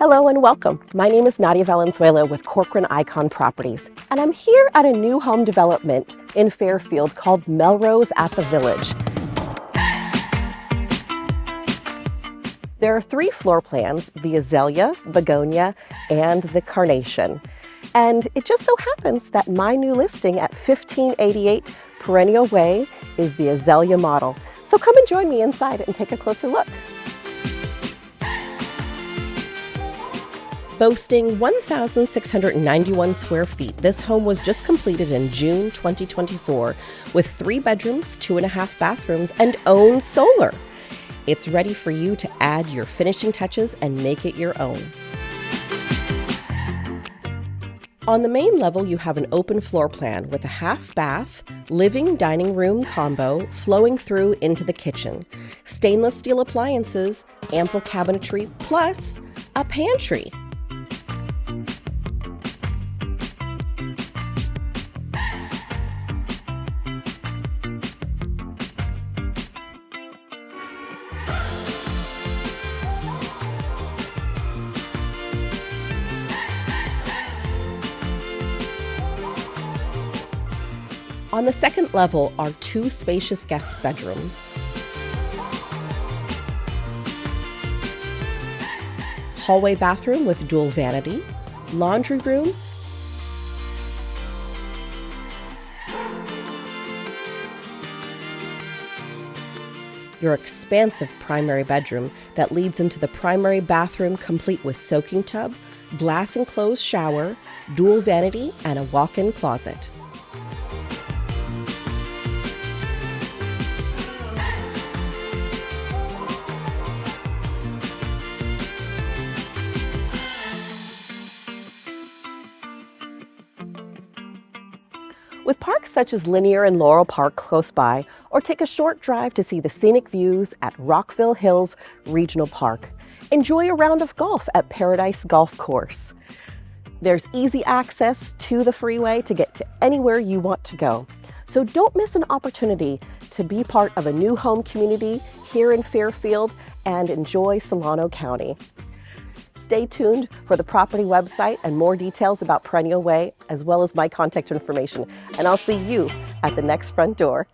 Hello and welcome. My name is Nadia Valenzuela with Corcoran Icon Properties, and I'm here at a new home development in Fairfield called Melrose at the Village. There are 3 floor plans: the azalea, begonia, and the carnation. And it just so happens that my new listing at 1588 Perennial Way is the azalea model. So come and join me inside and take a closer look. Boasting 1,691 square feet, this home was just completed in June 2024 with 3 bedrooms, 2.5 bathrooms, and owns solar. It's ready for you to add your finishing touches and make it your own. On the main level, you have an open floor plan with a half bath, living dining room combo flowing through into the kitchen, stainless steel appliances, ample cabinetry, plus a pantry. On the second level are 2 spacious guest bedrooms, hallway bathroom with dual vanity, laundry room, your expansive primary bedroom that leads into the primary bathroom complete with soaking tub, glass enclosed shower, dual vanity, and a walk-in closet. With parks such as Linear and Laurel Park close by, or take a short drive to see the scenic views at Rockville Hills Regional Park. Enjoy a round of golf at Paradise Golf Course. There's easy access to the freeway to get to anywhere you want to go. So don't miss an opportunity to be part of a new home community here in Fairfield and enjoy Solano County. Stay tuned for the property website and more details about Perennial Way, as well as my contact information. And I'll see you at the next front door.